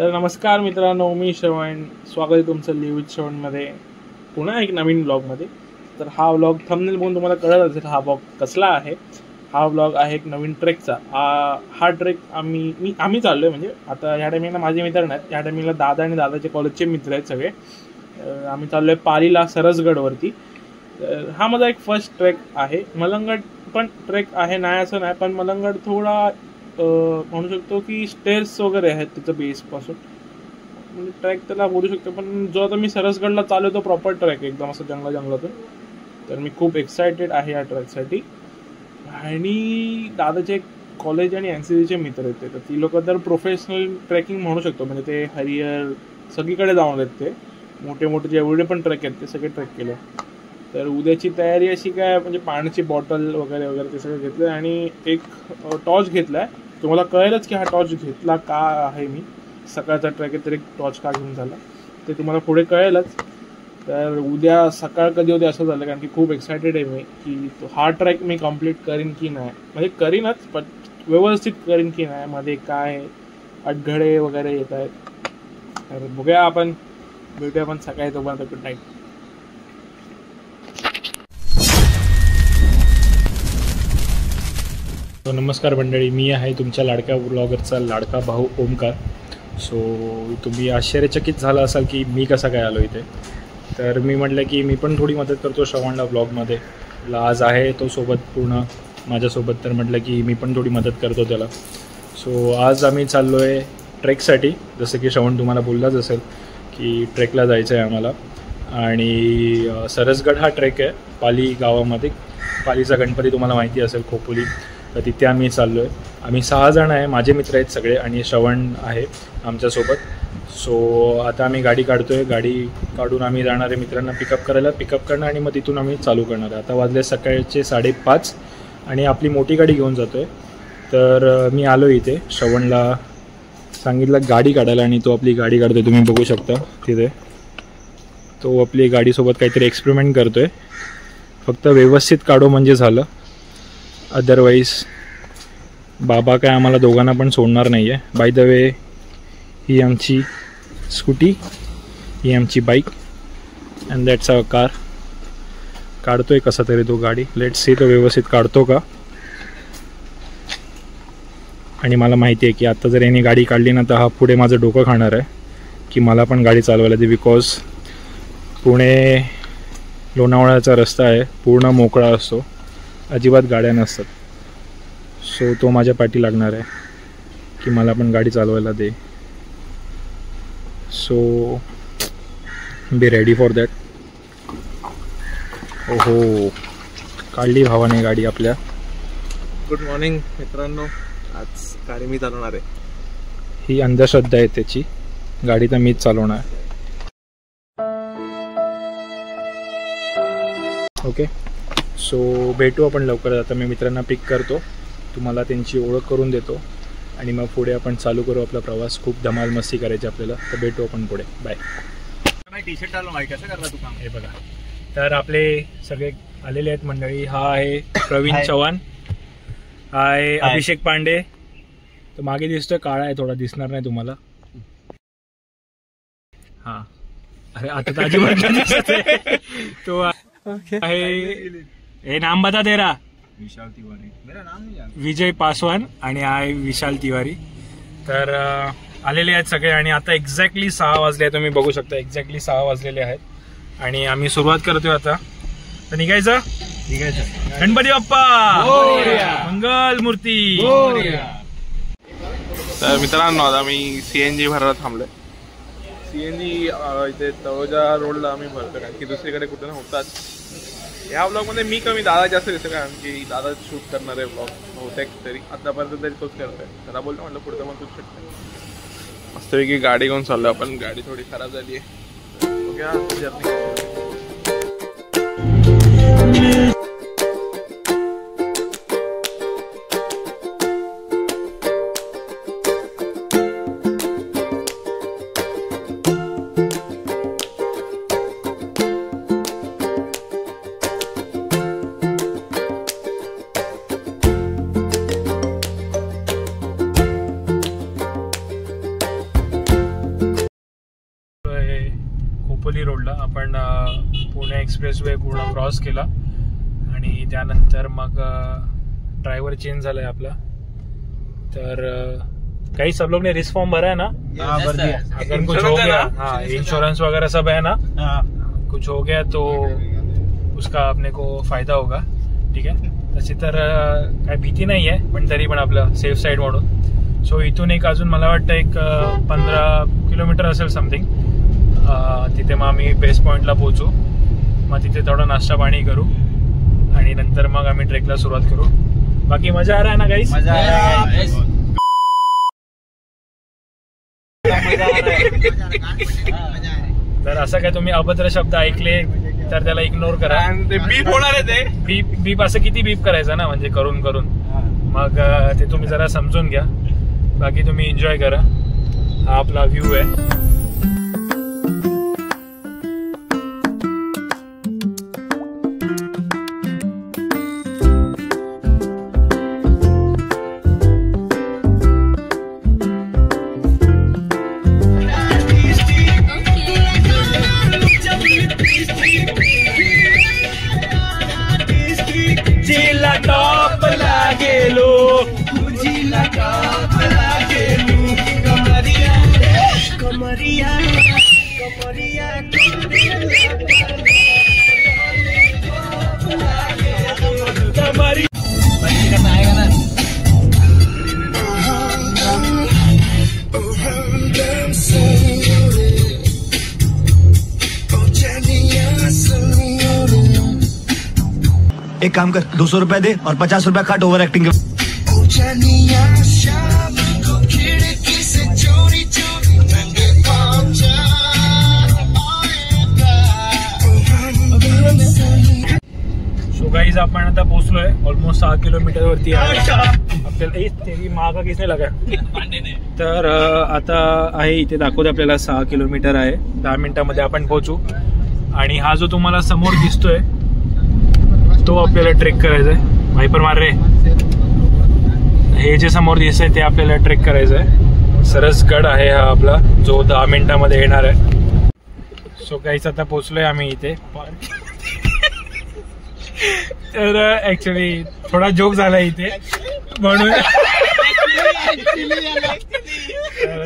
तर नमस्कार मित्रांनो, मी श्रवण. स्वागत आहे तुमचं लिव्ह विथ श्रवणमध्ये पुन्हा एक नवीन ब्लॉगमध्ये. तर हा व्लॉग थंबनेल बघून तुम्हाला कळत असेल हा ब्लॉग कसला आहे. हा व्लॉग आहे एक नवीन ट्रेकचा. हा ट्रेक आम्ही चाललो आहे. म्हणजे आता ह्या टायमिंगला माझे मित्र नाहीत, ह्या टायमिंगला दादा आणि दादाचे कॉलेजचे मित्र आहेत सगळे. आम्ही चाललो आहे पालीला, सरसगडवरती. तर हा माझा एक फर्स्ट ट्रेक आहे. मलंगड पण ट्रेक आहे, नाही असं नाही, पण मलंगड थोडा म्हणू शकतो की स्टेअर्स वगैरे आहेत त्याचं बेसपासून, म्हणजे ट्रॅक त्याला बोलू शकतो. पण जो आता मी सरसगडला चालू तो प्रॉपर ट्रॅक एकदम असं जंगलातून. तर मी खूप एक्सायटेड आहे या ट्रॅकसाठी. आणि दादाचे कॉलेज आणि NCCचे मित्र आहेत तर ती लोक तर प्रोफेशनल ट्रेकिंग म्हणू शकतो. म्हणजे ते हरिहर सगळीकडे जाऊन आहेत, ते मोठे मोठे जेवढे पण ट्रेक आहेत ते सगळे ट्रेक केले. तर उद्याची तयारी अशी काय, म्हणजे पाण्याची बॉटल वगैरे वगैरे ते सगळं घेतलं आणि एक टॉर्च घेतला आहे. तुम्हाला कळेलच की हा टॉर्च घेतला का आहे. मी सकाळचा ट्रॅक आहे तर एक टॉर्च का घेऊन झाला ते तुम्हाला पुढे कळेलच. तर उद्या सकाळ कधी होते असं झालं, कारण की खूप एक्सायटेड आहे मी की हा ट्रॅक मी कंप्लीट करीन की नाही. म्हणजे करीनच, पण व्यवस्थित करीन की नाही, मध्ये काय अडगळे वगैरे येत आहेत. तर बघूया, आपण भेटूया पण सकाळी. तोपर्यंत गुड नाईट. नमस्कार मंडळी, मी आहे तुमच्या लाडक्या ब्लॉगरचा लाडका भाऊ ओमकार. सो तुम्ही आश्चर्यचकित झाला असाल की मी कसा काय आलो इथे. तर मी म्हटलं की मी पण थोडी मदत करतो श्रवणला ब्लॉगमध्ये. आज आहे तो सोबत पूर्ण माझ्यासोबत, तर म्हटलं की मी पण थोडी मदत करतो त्याला. सो आज आम्ही चाललो आहे ट्रेकसाठी. जसं की श्रवण तुम्हाला बोललाच असेल की ट्रेकला जायचं आहे आम्हाला. आणि सरसगड हा ट्रेक आहे पाली गावामध्ये. पालीचा गणपती तुम्हाला माहिती असेल, खोपोली. तर तिथे आम्ही चाललो आहे. आम्ही 6 जण आहे, माझे मित्र आहेत सगळे आणि श्रवण आहे आमच्यासोबत. सो आता आम्ही गाडी काढतो आहे. गाडी काढून आम्ही जाणार आहे मित्रांना पिकअप करायला. पिकअप करणार आणि मग तिथून आम्ही चालू करणार आहे. आता वाजले सकाळचे 5:30 आणि आपली मोठी गाडी घेऊन जातो आहे. तर मी आलो इथे, श्रवणला सांगितलं गाडी काढायला आणि तो आपली गाडी काढतो आहे. तुम्ही बघू शकता तिथे तो आपली गाडीसोबत काहीतरी एक्सपेरिमेंट करतो आहे. फक्त व्यवस्थित काढो म्हणजे झालं, अदरवाईज बाबा काय आम्हाला दोघांना पण सोडणार नाही आहे. बाय द वे, ही आमची स्कूटी, ही आमची bike and that's our car. काढतोय कसा तरी तो गाडी. लेट्स सी तो व्यवस्थित काढतो का. आणि मला माहिती आहे की आता जर याने गाडी काढली ना तर हा पुढे माझं डोकं खाणार आहे की मला पण गाडी चालवायला दे. बिकॉज पुणे लोणावळ्याचा रस्ता आहे, पूर्ण मोकळा असतो, अजिबात गाड्या नसतात. सो तो माझ्या पाठी लागणार आहे की मला पण गाडी चालवायला दे. So be ready for that. ओहो, काढली भावाने गाडी आपल्या. गुड मॉर्निंग मित्रांनो, आज गाडी मी चालवणार आहे. ही अंधश्रद्धा आहे त्याची. गाडी तर मीच चालवणार. ओके, सो भेटू आपण लवकरच. आता मी मित्रांना पिक करतो, तुम्हाला त्यांची ओळख करून देतो आणि मग पुढे आपण चालू करू आपला प्रवास. खूप धमाल मस्ती करायची आपल्याला. तर भेटू आपण पुढे. बाय. टी शर्ट आलो माहिती कसं करला तू काम. हे बघा, तर आपले सगळे आलेले आहेत मंडळी. हा आहे प्रवीण चव्हाण, हा आहे अभिषेक पांडे. तो मागे दिसतोय, काळा आहे थोडा, दिसणार नाही तुम्हाला. हा, अरे आता ताजी तो आहे. हे नाम बता तेरा. विशाल तिवारी. मेरा नाम नहीं जानता. विजय पासवान आणि आहे विशाल तिवारी. तर आलेले आहेत सगळे आणि आता एक्झॅक्टली 6 वाजले आहेत. तुम्ही बघू शकता एक्झॅक्टली 6 वाजलेले आहेत आणि आम्ही सुरुवात करतोय आता. तर निघायचं. गणपती बाप्पा मंगल मूर्ती. तर मित्रांनो, आता आम्ही CNG भरायला थांबलोय. CNG इथे तळोजा रोडला आम्ही भरतो, कारण की दुसरीकडे कुठे नव्हताच. ह्या ब्लॉगमध्ये मी कमी, दादा जास्त दिसतो, कारण की दादा शूट करणार आहे ब्लॉग बहुतेक तरी. आतापर्यंत तरी तोच करतोय. त्याला बोलतो म्हटलं पुढचं मग तूच शूट. मस्तपैकी गाडी घेऊन चाललो आपण. गाडी थोडी खराब झाली आहे. Okay, journey. खोपोली रोडला आपण पुणे एक्सप्रेस वे पूर्ण क्रॉस केला आणि त्यानंतर मग ड्रायव्हर चेंज झालाय आपला. तर काही सब लोग ने रिस्क फॉर्म भरा है ना? भर दिया. अगर कुछ हो गया, हाँ इंश्योरेंस वगैरह सब है ना? कुछ हो गया तो उसका अपने को फायदा होगा. ठीक आहे. तशी तर काही भीती नाही आहे पण तरी पण आपलं सेफ साईड म्हणून. सो इथून एक अजून मला वाटतं एक 15 किलोमीटर असेल समथिंग. तिथे मग आम्ही बेस पॉईंटला पोहोचू. मग तिथे थोडा नाश्ता पाणी करू आणि नंतर मग आम्ही ट्रेकला सुरुवात करू. बाकी मजा आ रहा है ना गाइस? मजा आ रहा है. जर असं काय तुम्ही अभद्र शब्द ऐकले तर त्याला इग्नोर करा. ते बीप होणार आहे ते. बीप बीप असं किती बीप करायचं ना म्हणजे करून करून. मग ते तुम्ही जरा समजून घ्या. बाकी तुम्ही एन्जॉय करा. हा आपला व्ह्यू आहे. एक काम कर 200 रुपए दे और 50 रुपए काट ओवर एक्टिंग के. सो गाइस आपण आता पोहोचलोय ऑलमोस्ट 6 किलोमीटर वरती आहे. आपल्याला मागा किसने लगा तर आता आहे इथे दाखवते आपल्याला 6 किलोमीटर आहे. 10 मिनिटांमध्ये आपण पोहोचू. आणि हा जो तुम्हाला समोर दिसतोय तो आपल्याला ट्रेक करायचा आहे. वायपर मार रे. हे जे समोर दिसतंय ते आपल्याला ट्रेक करायचं आहे. सरसगड आहे हा आपला जो 10 मिनिटांमध्ये येणार आहे. सो गाईस आता पोहोचलोय आम्ही इथे. तर ऍक्च्युली थोडा जोक झाला इथे म्हणून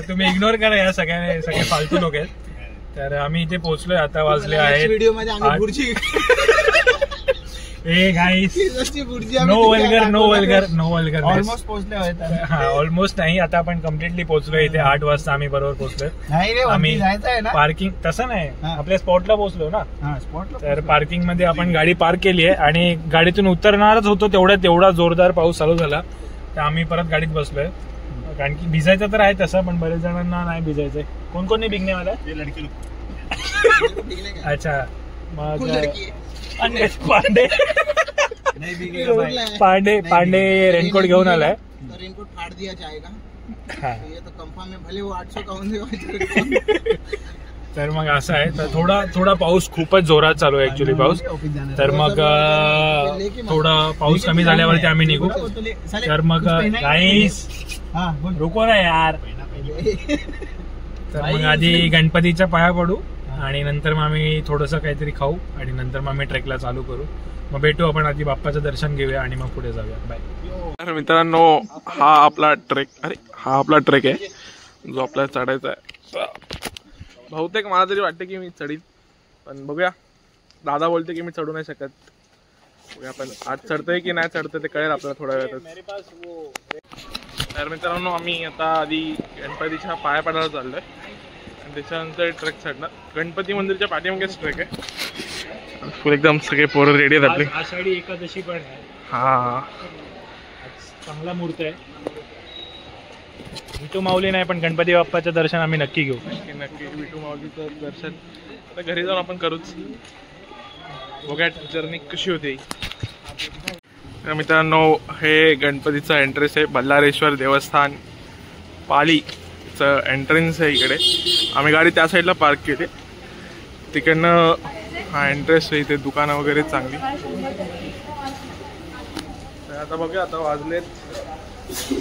तुम्ही इग्नोर करा. या सगळे फालतू लोक आहेत. तर आम्ही इथे पोहोचलोय. आता वाजले आहेत ए गाइस नो वल्गर ऑलमोस्ट पोहोचले होते. हा ऑलमोस्ट नाही. आता आपण कम्प्लिटली पोहोचलोय इथे. 8 वाजता आम्ही बरोबर पोहोचलोय. नाही रे आम्ही जायचं आहे ना. पार्किंग तसं नाही आपल्या स्पॉटला पोहोचलो ना. स्पॉटला. तर पार्किंग मध्ये आपण गाडी पार्क केली आहे आणि गाडीतून उतरणारच होतो तेवढा जोरदार पाऊस चालू झाला. तर आम्ही परत गाडीत बसलोय. कारण की भिजायचं तर आहे तसं पण बरेच जणांना नाही भिजायचंय. कोण कोण नाही भिगण्यावाला? अच्छा मग पांडे रेनकोट घेऊन आलाय. रेनकोट फाड़ दिया जाएगा. हाँ. तो ये तो कंफर्म है. भले वो 800 का होने. तर मग असं आहे. तर थोडा पाऊस खूपच जोरात चालू आहे ऍक्च्युली पाऊस. तर मग थोडा पाऊस कमी झाल्यावरती आम्ही निघू. तर मग गाईस रुको ना यार. तर मग आधी गणपतीच्या पाया पडू आणि नंतर मग आम्ही थोडंसं काहीतरी खाऊ आणि नंतर मग आम्ही ट्रेकला चालू करू. मग भेटू आपण. आधी बाप्पाचं दर्शन घेऊया आणि मग पुढे जाऊया. बाय. तर मित्रांनो हा आपला ट्रेक आहे जो आपल्याला चढायचा आहे. बहुतेक मला तरी वाटतं की मी चढीन पण बघूया. दादा बोलते की मी चढू नाही शकत. बघूया आपण आज चढतोय की नाही चढतोय ते कळेल आपल्याला थोड्या वेळातच. तर मित्रांनो आम्ही आता आधी गणपतीच्या पाया पडायला चाललोय आणि त्याच्यानंतर ट्रेक चढणार. गणपती मंदिरच्या पाठीमागेच ट्रेक आहे. फुल एकदम सगळे पोरं रेडी आहेत आपले. आषाढी एकादशी पण आहे. हा चांगला मुहूर्त आहे. विठू माऊली नाही पण गणपती बाप्पाचं दर्शन आम्ही नक्की घेऊ. नक्की विठू माऊलीचं दर्शन आता घरी जाऊन आपण करूच. बघा जर्नी कशी होती. मित्रांनो हे गणपतीचा एंट्रेन्स आहे. बल्लारेश्वर देवस्थान पालीचं एंट्रन्स आहे इकडे. आम्ही गाडी त्या साईडला पार्क केली. तिकडनं हा एंट्रेन्स आहे. इथे दुकानं वगैरे चांगली. तर आता बघूया. आता वाजलेत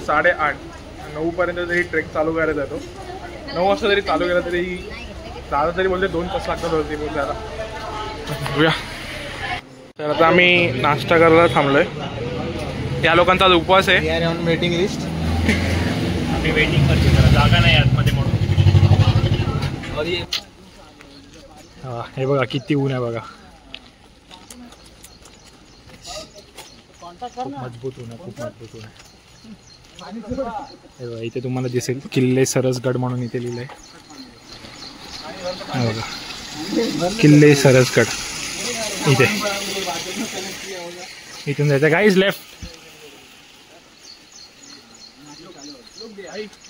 8:30. 9 पर्यंत तरी ट्रेक चालू करायचा तो. 9 वाजता जरी चालू केला तरी दादा तरी बोलते 2 तास लागतात वरती पोहोचायला. बघूया. तर आता आम्ही नाश्ता करायला थांबलोय. या लोकांचा आज उपवास आहे. We are on waiting list. आम्ही वेटिंग करतो, जरा जागा नाही आतमध्ये म्हणून. हा हे बघा किती ऊन आहे बघा. खूप मजबूत ऊन आहे, खूप मजबूत ऊन आहे. हे बघा इथे तुम्हाला दिसेल किल्ले सरसगड म्हणून इथे लिहिलंय. हे बघा किल्ले सरसगड इथे. इथून जायचं गाईज लेफ्ट.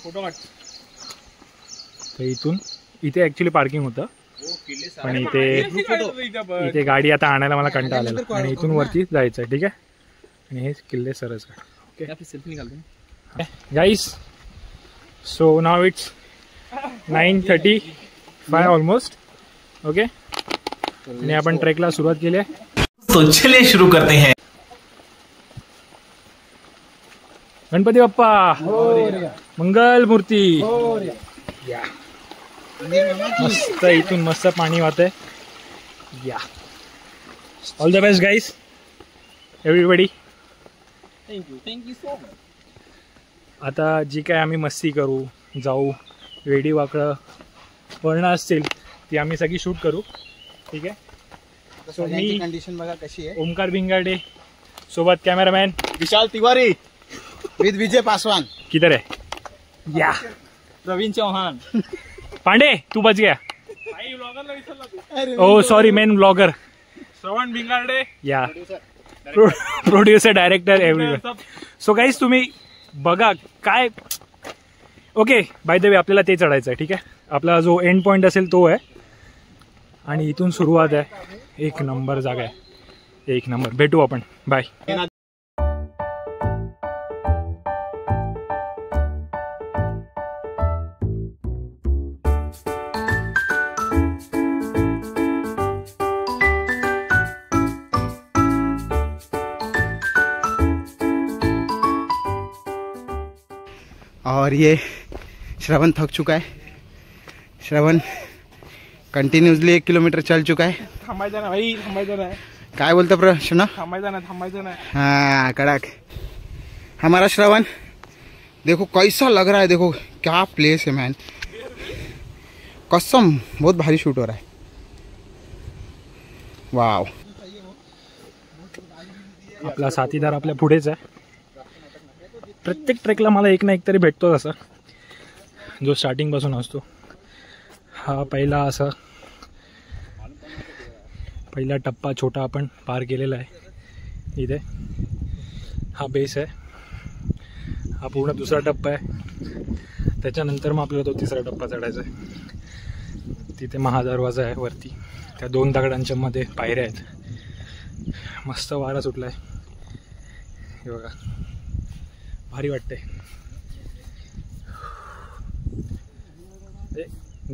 फोटो काढ. तर इथून इथे ऍक्च्युली पार्किंग होतं, पण इथे गाडी आता आणायला मला कंटाळा आलेला आणि इथून वरती जायचं आहे. ठीक आहे. आणि हे किल्ले सरसगड. ओके सेल्फी निघालतो guys. So now it's 9:35 almost. Okay. आणि आपण ट्रेकला सुरुवात केली आहे. तो चलिए शुरू करते हैं. गणपती बाप्पा मंगल मूर्ती. या मस्त इथून मस्त पाणी वाहतंय. या all the best guys everybody. Thank you so much. आता जी काय आम्ही मस्ती करू, जाऊ, वेडी वाकडं वळणं असतील ती आम्ही सगळी शूट करू. ठीक आहे. सो मी कंडिशन बघा कशी आहे. ओमकार भिंगाडे सोबत कॅमेरामॅन विशाल तिवारी विथ विजय पासवान. किधर है. या प्रवीण चौहान. पांडे तू बच गया. ओ सॉरी मेन ब्लॉगर श्रवण भिंगारडे. या producer director everyone. So guys तुम्ही बघा काय. ओके बाय द वे आपल्याला ते चढायचं आहे. ठीक आहे. आपला जो एंड पॉईंट असेल तो आहे आणि इथून सुरुवात आहे. एक नंबर जागा आहे, एक नंबर. भेटू आपण. बाय. और ये श्रवण थक चुका है. श्रवण कंटिन्यूसली 1 किलोमीटर चल चुका है. थांबायचं ना भाई, थांबायचं नाही. काय बोलता प्रश्न. थांबायचं नाही. हाँ कड़क. हमारा श्रवण देखो कैसा लग रहा है. देखो क्या प्लेस है मैन. कसम बहुत भारी शूट हो रहा है. वाव. आपला साथीदार आपल्या पुढेच आहे. प्रत्येक ट्रेकला मला एक ना एक तरी भेटतो असा जो स्टार्टिंगपासून असतो. हा पहिला टप्पा छोटा आपण पार केलेला आहे. इथे हा बेस आहे. हा पूर्ण दुसरा टप्पा आहे. त्याच्यानंतर मग आपल्याला तो तिसरा टप्पा चढायचा आहे. तिथे महादरवाजा आहे वरती. त्या 2 दगडांच्या मध्ये पायऱ्या आहेत. मस्त वारा सुटला आहे. हे बघा भारी वाटते.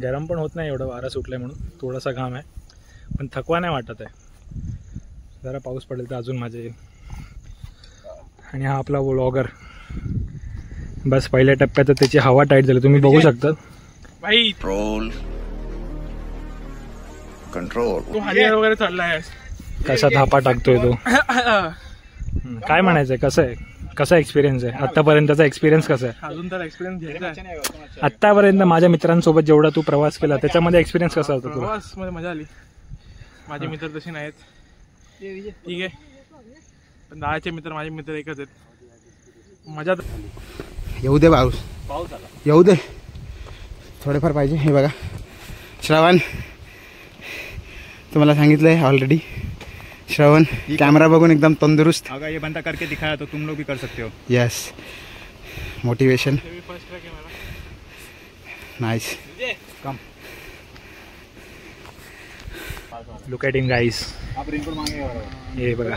गरम पण होत नाही एवढं वारा सुटलाय म्हणून. थोडासा घाम आहे पण थकवा नाही वाटत आहे. जरा पाऊस पडेल तर अजून मजा येईल. आणि हा आपला व्लॉगर बस पहिल्या टप्प्यात त्याची हवा टाईट झाली तुम्ही बघू शकता. भाई कंट्रोल तू हरियाणा वगैरे चाललाय. कसा थापा टाकतोय तो. काय म्हणायचंय. कसा एक्सपिरियन्स आहे आतापर्यंतचा. एक्सपिरियन्स कसा आहे. अजून तर एक्सपिरियन्स घ्यायचा आहे. आतापर्यंत माझ्या मित्रांसोबत जेवढा तू प्रवास केला त्याच्यामध्ये एक्सपिरियन्स कसा होता तुला. प्रवास मध्ये मजा आली. माझे मित्र तसे नाहीत. ठीक आहे. पण दादाचे मित्र माझे मित्र एकच आहेत. मजा येऊ दे पाऊस. येऊ दे थोडेफार पाहिजे. हे बघा श्रवण तुम्हाला सांगितलंय ऑलरेडी. श्रवण कॅमेरा बघून एकदम तंदुरुस्त. अगर ये बंदा करके दिखाया तो तुम लोग भी कर सकते हो. Yes motivation. फर्स्ट ट्रॅक आहे मला. नाइस. कम लुक ॲट हिम गाईस. हे बघा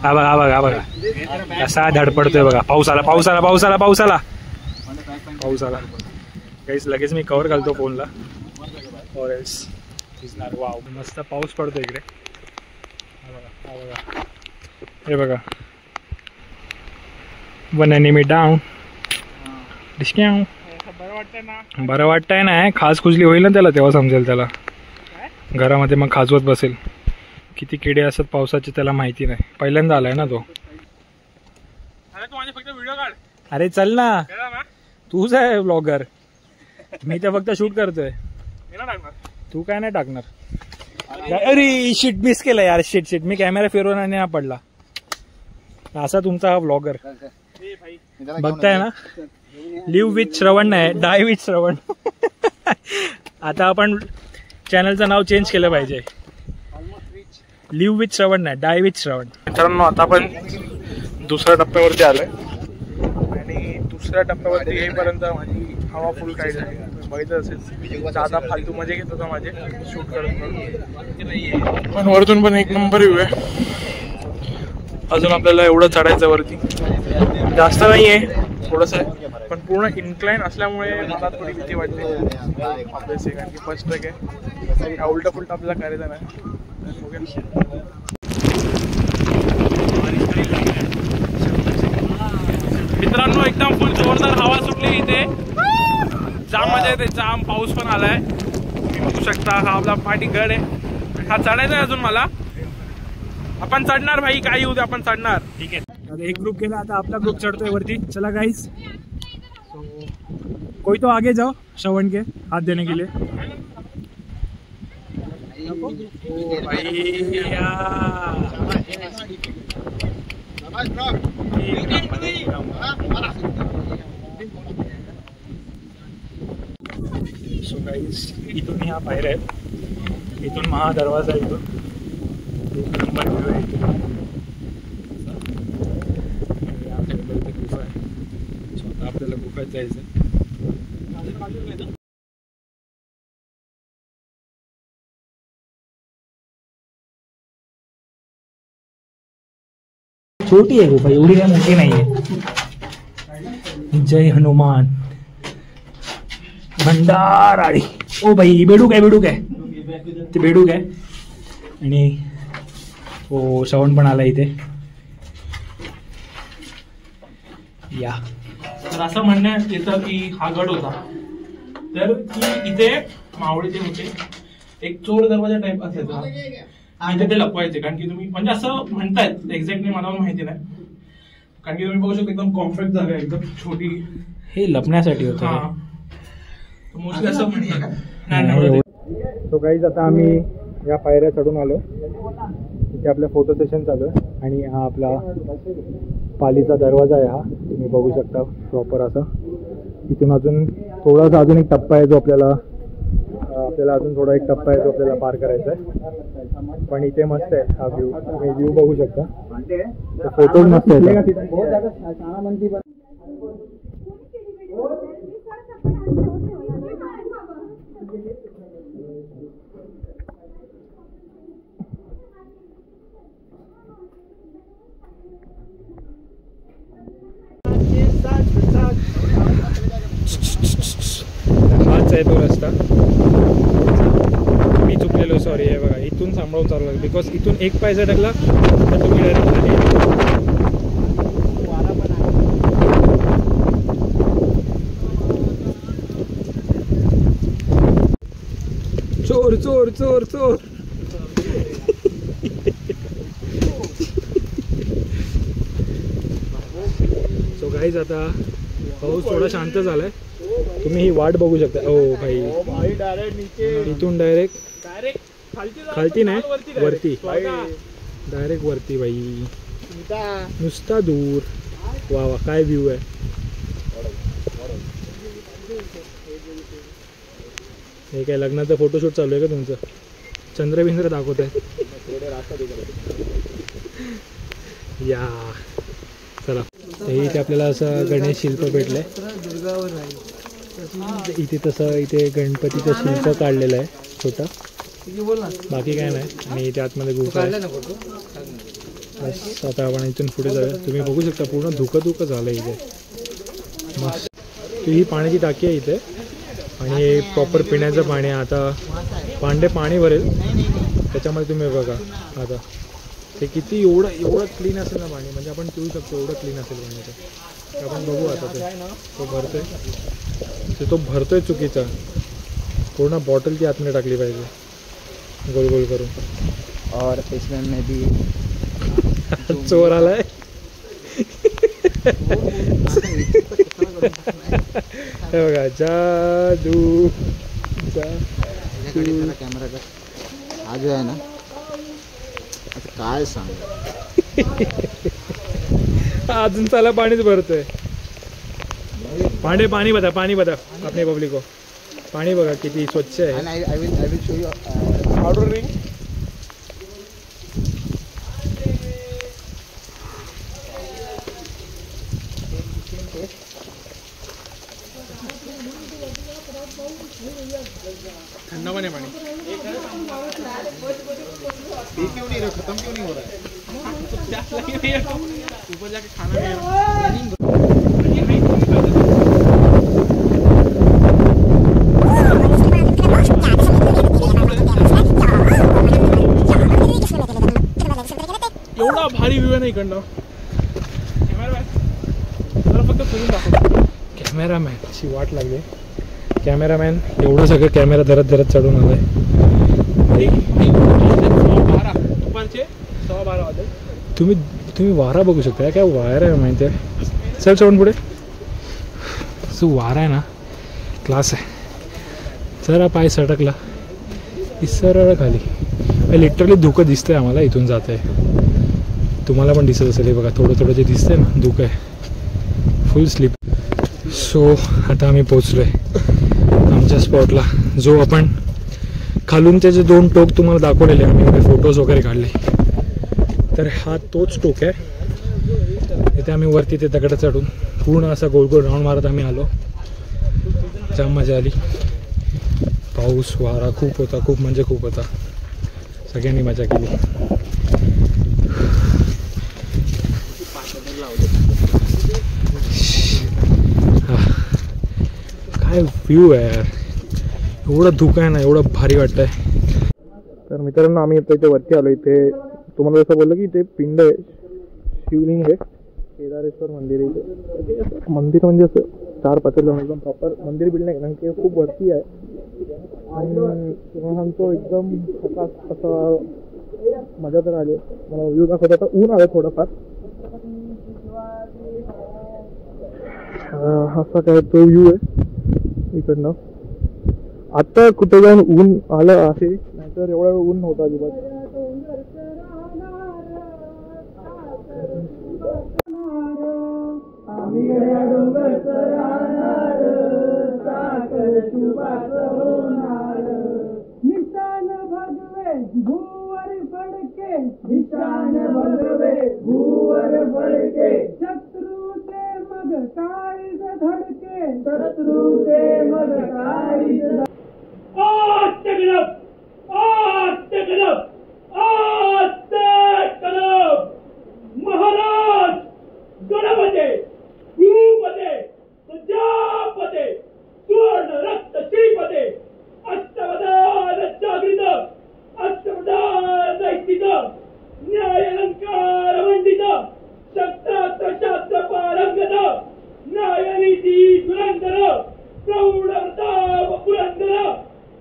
हा बघा कसा धडपडतोय बघा. पाऊस आला गाईस. लगेच मी कव्हर घालतो फोनला. वाव मस्त पाऊस पडतो इकडे. हे बघा वन एनिमी डाऊन. डिस्काउंट बरं वाटतंय ना, खास खुजली होईल ना त्याला, तेव्हा समजेल त्याला. घरामध्ये मग खाजवत बसेल. किती किडे असतात पावसाचे त्याला माहिती नाही, पहिल्यांदा आलाय ना तो. अरे चल ना, तूच आहे ब्लॉगर, मी तर फक्त शूट करतोय. तू काय नाही टाकणार. अरे शिट, मिस केलं यार. शिट, मी कॅमेरा फिरवून आणि पडला. असा तुमचा हा ब्लॉगर बघताय ना. लिव्ह विथ श्रवण नाही, डाय विथ श्रवण. आता आपण चॅनलचं नाव चेंज केलं पाहिजे. लिव्ह विथ श्रवण नाही, डाय विथ श्रवण. मित्रांनो, आता आपण दुसऱ्या टप्प्यावरती आलोय आणि दुसऱ्या टप्प्यावरती येईपर्यंत माझी हवा फुल काय झाली बघितलं असेल. दादा फालतू मजे घेत होता माझे शूट करत. पण वरतून पण एक नंबर व्ह्यू आहे. अजून आपल्याला एवढं चढायचं वरती, जास्त नाही आहे, थोडंसं आहे, पण पूर्ण इन्क्लाइन असल्यामुळे मला थोडी भीती वाटते. कारण की फर्स्ट ट्रेक आहे, उलटा पुलटा आपल्याला करायचं नाही. मित्रांनो, एकदम फुल जोरदार हवा सुटली इथे. जाम मजा येते, जाम पाऊस पण आलाय. तुम्ही बघू शकता, हा आपला पाठी गड आहे. हा चढायचा आहे अजून मला. आपण चढणार भाई, काही होऊ दे, आपण चढणार. ठीक आहे, आता एक ग्रुप गेला, आता आपला ग्रुप चढ़तोय वरती. चला गाइस, कोई तो आगे जाओ श्रवण के हाथ देने के लिए. सो गाइस, इथून ह्या पायऱ्या आहेत, इथून महादरवाजा आहे, इथून एक नंबर व्ह्यू आहे इथून. गुफा आहे, स्वतः आपल्याला गुफात जायचं. छोटी आहे गुफा, एवढी काय मोठी नाहीये. जय हनुमान भंडाराळी. ओ भाई, बेडूक आहे, ते बेडूक आहे. आणि हो, श्रवण पण आला इथे. या, तर असं म्हणण्यात येतं की हा गड होता, तर की इथे मावळे जे होते एक चोर दरवाजा टाईप असायचा आणि ते लपवायचे. कारण की तुम्ही म्हणजे असं म्हणतायत, एक्झॅक्टली मला पण माहिती नाही. कारण की तुम्ही बघू शकता एकदम कॉम्पॅक्ट जागा आहे, एकदम छोटी. हे लपण्यासाठी होतं. मोस्टली असं म्हणतात. सो गाईज, आता आम्ही या पायऱ्या चढून आलो. इथे आपलं फोटो सेशन चालू आहे आणि हा आपला पालीचा दरवाजा आहे. हा तुम्ही बघू शकता प्रॉपर असा. इथून अजून थोडासा अजून एक टप्पा आहे जो आपल्याला अजून थोडा एक टप्पा आहे जो आपल्याला पार करायचा आहे. पण इथे मस्त आहे हा व्ह्यू, तुम्ही व्ह्यू बघू शकता. फोटोज मस्त आहेत. हाच आहे तो रस्ता. मी चुकलेलो, सॉरी. आहे बघा, इथून सांभाळून चालू लागेल, बिकॉज इथून एक पाय जर टाकला तर तुम्ही डायरेक्ट खाली. चोर चोर चोर चोर. सो गाईज, आता पाऊस थोडा शांत झालाय. तुम्ही ही वाट बघू शकता. ओ भाई, इथून डायरेक्ट खालती नाही, वरती, डायरेक्ट वरती भाई, नुसता दूर. वा वा, काय व्ह्यू आहे. हे काय लग्नाचं फोटोशूट चालू आहे का तुमचं? चंद्रबिंद्र दाखवत आहे. या चला, इथे आपल्याला असं गणेश शिल्प भेटलंय. इथे तसं इथे गणपतीचं शिल्प काढलेलं आहे छोटा, बाकी काय नाही. आणि इथे आतमध्ये गुफा आहे. बस, आता आपण इथून पुढे जाऊया. तुम्ही बघू शकता पूर्ण धुकं झालं इथे. मस्त. ही पाण्याची टाकी आहे इथे आणि प्रॉपर पिण्याचं पाणी. आता पाणी भरेल त्याच्यामध्ये. तुम्ही बघा आता ते किती एवढं क्लीन असेल ना पाणी, म्हणजे आपण पिऊ शकतो, एवढं क्लीन असेल पाणी ते. आपण बघू आता तो भरतोय तो भरतोय चुकीचा. पूर्ण बॉटल ती आतमध्ये टाकली पाहिजे गोल गोल करून. और इसमें मैं भी चोर आलाय. हे बघा जादू कॅमेरा कर. हा जो आहे ना आता काय सांग. अजून त्याला पाणीच भरतोय. पाणी बघा आपल्या पब्लिक को. पाणी बघा किती स्वच्छ आहे. I will show you powder ring. थंड पाणी पाणी. क्यों नहीं रहा, खत्म क्यों नहीं हो रहा है? ऊपर जाके खाना भी एवढा भारी व्ह्यू आहे ना इकडनं. फक्त फिरून दाखव. कॅमेरामॅनची वाट लागली. कॅमेरामॅन एवढं सगळं कॅमेरा धरत चढून आलाय. दुपारचे 12:15 वाजले. तुम्ही वारा बघू शकता. काय वायर आहे माहिती आहे. चल चढून पुढे. जो वारा आहे ना क्लास आहे. जरा पाय सटकला की सरळ खाली. लिटरली धुकं दिसतंय आम्हाला इथून जात आहे. तुम्हाला पण दिसत असेल. हे बघा थोडं जे दिसतंय ना धुकं आहे. फुल स्लीप. सो आता आम्ही पोचलो आहे आमच्या स्पॉटला. जो आपण खालून त्याचे 2 टोक तुम्हाला दाखवलेले. आम्ही फोटोज वगैरे काढले. तर हा तोच टोक आहे. इथे आम्ही वरती ते दगड चढून पूर्ण असा गोल गोल राऊंड मारत आम्ही आलो. जाम मजा आली. पाऊस वारा खूप होता. खूप म्हणजे खूप होता. सगळ्यांनी मजा केली. काय व्ह्यू आहे यार. एवढं धुकं आहे ना. एवढं भारी वाटतंय. तर मित्रांनो आम्ही आता इथे वरती आलो. इथे तुम्हाला जसं बोललं की इथे पिंड आहे. शिवलिंग आहे. केदारेश्वर मंदिर आहे इथे. मंदिर म्हणजे असं 4 पातळी एकदम प्रॉपर मंदिर बिल्डिंग आहे. कारण की खूप वरती आहे. आणि तुम्हाला सांगतो एकदम सकाळ असं मजा तर आली. मला व्ह्यू दाखवत आता ऊन आलं थोडंफार. असा काय तो व्ह्यू आहे इकडनं. आता कुठे जाऊन ऊन आलं आहे. नाहीतर एवढा वेळ ऊन नव्हतं अजिबात. निशान भगवे भूवर फडके. निशान भगवे भूवर फडके. शत्रूचे मग काळीज धडके. शत्रूचे मग काळीज धडके. महाराज गणपते भूपते प्रजापते सुवर्ण रक्त श्रीपते अष्टवदान जागृत अष्टवदान नैतिक न्याय अलंकार मंडित शस्त्रास्त्र शास्त्र पारंगत न्यायनीती धुरंधर प्रौढ प्रताप पुरंदर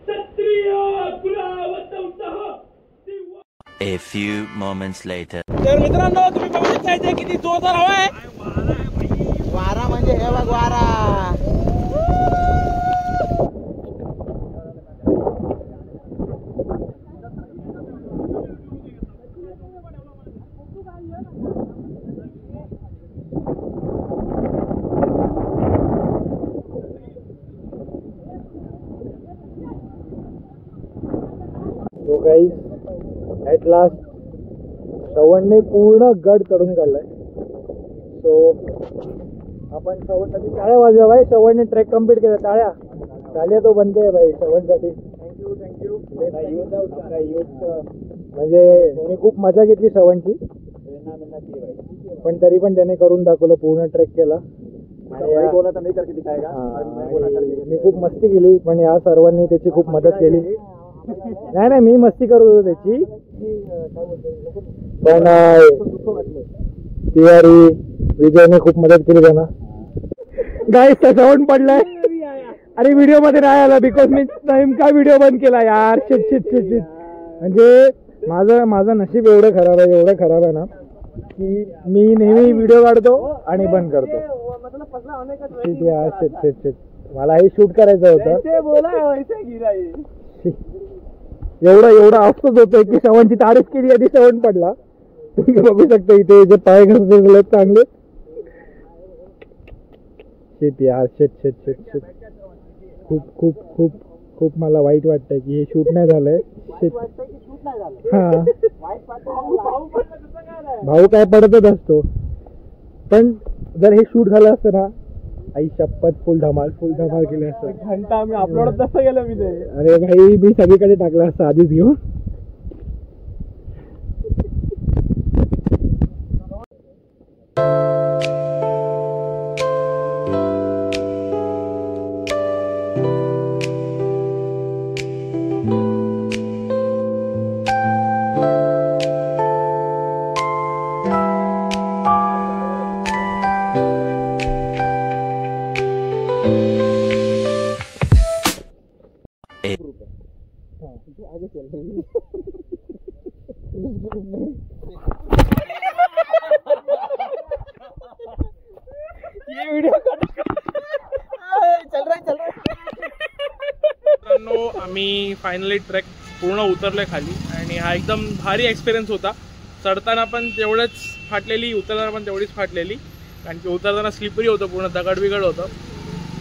क्षत्रिय कुलावतंसः. A few moments later. तर मित्रांनो तुम्ही बघू शकता इथे किती जोरदार हवा आहे. वारा म्हणजे हे बघ वारा. तो गाईस ॲट लास्ट श्रवणने पूर्ण गड चढून काढलाय. सो आपण श्रवणसाठी टाळ्या वाजवा भाई. श्रवणने ट्रेक कम्प्लीट केला. टाळ्या तो बनते आहे भाई श्रवणसाठी. थँक्यू. म्हणजे मी खूप मजा घेतली श्रवणची. पण तरी पण त्याने करून दाखवलं. पूर्ण ट्रेक केला. मी खूप मस्ती केली. पण या सर्वांनी त्याची खूप मदत केली. नाही मी मस्ती करत होतो त्याची. पण तिवारी विजयने खूप मदत केली त्यांना. गाईस साऊंड पडलाय आणि व्हिडिओ मध्ये नाही आला बिकॉज मी नेमका व्हिडिओ बंद केला यार. Shit shit shit shit. म्हणजे माझं नशीब एवढं खराब आहे ना की मी नेहमी व्हिडिओ काढतो आणि बंद करतो. शिट यार, शिट शिट शिट. मला हे शूट करायचं होतं. एवढं अफसोस होतोय की श्रवणची तारीफ केली आणि श्रवण पडला. तुम्ही बघू शकता इथे जे पाय घसरले चांगले. शिट यार, शिट शिट शिट शिट. खूप खूप खूप खूप मला वाईट वाटतंय की हे शूट नाही झालंय. हा, भाऊ काय पडतच असतो. पण जर हे शूट झालं असतं ना, आई शपथ फुल धमाल केले असतं. घंटा मी अपलोड तसं गेलं मी ते. अरे भाई मी सगळीकडे टाकलं असतं आधीच घेऊन. आम्ही फायनली ट्रेक पूर्ण उतरलोय खाली आणि हा एकदम भारी एक्सपिरियन्स होता. चढताना पण तेवढंच फाटलेली, उतरताना पण तेवढीच फाटलेली, कारण की उतरताना स्लिपरी होतं, पूर्ण दगड बिगड होतं.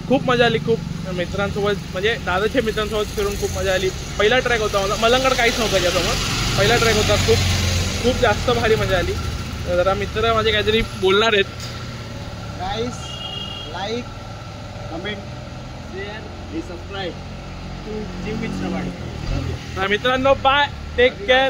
खूप मजा आली. खूप मित्रांसोबत म्हणजे दादाच्या मित्रांसोबत फिरून खूप मजा आली. पहिला ट्रॅक होता माझा, मलंगड काहीच नव्हतं त्याच्यासमोर. पहिला ट्रॅक होता. खूप जास्त भारी मजा आली. जरा मित्र माझे काहीतरी बोलणार आहेत. गाईस, लाईक, कमेंट, शेअर आणि सबस्क्राईब टू जिम विथ श्रवण. मित्रांनो बाय, टेक केअर.